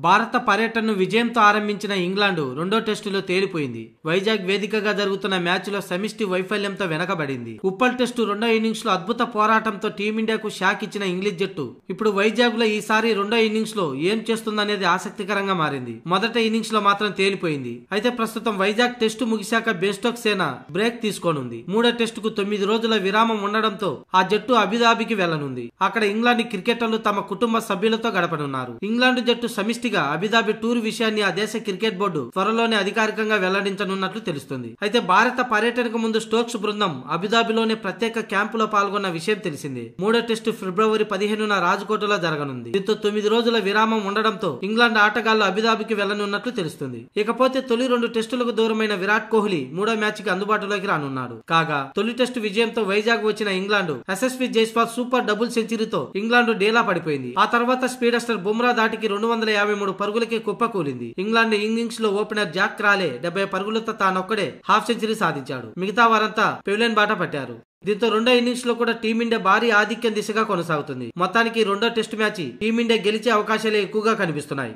భారత పర్యటనను విజయంతో ఆరంభించిన ఇంగ్లాండ్ రెండో టెస్టులో తేలిపోయింది. వైజాగ్ వేదికగా జరుగుతున్న మ్యాచ్లో సమిష్టి వైఫల్యంతో వెనకబడింది. ఉప్పల్ టెస్టు రెండో ఇన్నింగ్స్ లో అద్భుత పోరాటంతో టీమిండియాకు షాక్ ఇచ్చిన ఇంగ్లీష్ జట్టు ఇప్పుడు వైజాగ్ లో ఈసారి రెండో ఇన్నింగ్స్ లో ఏం చేస్తుందనేది ఆసక్తికరంగా మారింది. మొదటి ఇన్నింగ్స్ లో మాత్రం తేలిపోయింది. అయితే ప్రస్తుతం వైజాగ్ టెస్టు ముగిశాక బెస్టోక్ సేన బ్రేక్ తీసుకోనుంది. మూడో టెస్టుకు 9 రోజుల విరామం ఉండడంతో ఆ జట్టు అబుదాబికి వెళ్లనుంది. అక్కడ ఇంగ్లాండ్ క్రికెటర్లు తమ కుటుంబ సభ్యులతో గడపనున్నారు. ఇంగ్లాండ్ జట్టు సమిష్టిగా అబుదాబి టూర్ విషయాన్ని ఆ దేశ క్రికెట్ బోర్డు త్వరలోనే అధికారికంగా వెల్లడించనున్నట్లు తెలుస్తుంది. అయితే భారత పర్యటనకు ముందు స్టోక్స్ బృందం అబుదాబిలోనే ప్రత్యేక క్యాంపులో పాల్గొన్న విషయం తెలిసిందే. మూడో టెస్టు ఫిబ్రవరి 15న రాజ్కోట్లో జరగనుంది. దీంతో 9 రోజుల విరామం ఉండడంతో ఇంగ్లాండ్ ఆటగాళ్లు అబుదాబికి వెళ్లనున్నట్లు తెలుస్తుంది. ఇకపోతే తొలి 2 టెస్టులకు దూరమైన విరాట్ కోహ్లీ మూడో మ్యాచ్ కి అందుబాటులోకి రానున్నాడు. కాగా తొలి టెస్టు విజయంతో వైజాగ్ వచ్చిన England Yashasvi Jaiswal super double సెంచరీతో ఇంగ్లాండ్ డేలా పడిపోయింది. ఆ తర్వాత స్పీడస్టర్ బుమ్రా దాటికి 253 పరుగులకి కుప్పకూలింది. ఇంగ్లాండ్ ఇన్నింగ్స్ లో ఓపెనర్ జాక్ క్రాలే 70 పరుగులతో తానొక్కడే హాఫ్ సెంచరీ సాధించాడు. మిగతా వారంతా పెవిలియన్ బాట పట్టారు. దీంతో రెండో ఇన్నింగ్స్ లో కూడా టీమిండియా భారీ ఆధిక్యం దిశగా కొనసాగుతుంది. మొత్తానికి రెండో టెస్టు మ్యాచ్ టీమిండియా గెలిచే అవకాశాలే ఎక్కువగా కనిపిస్తున్నాయి.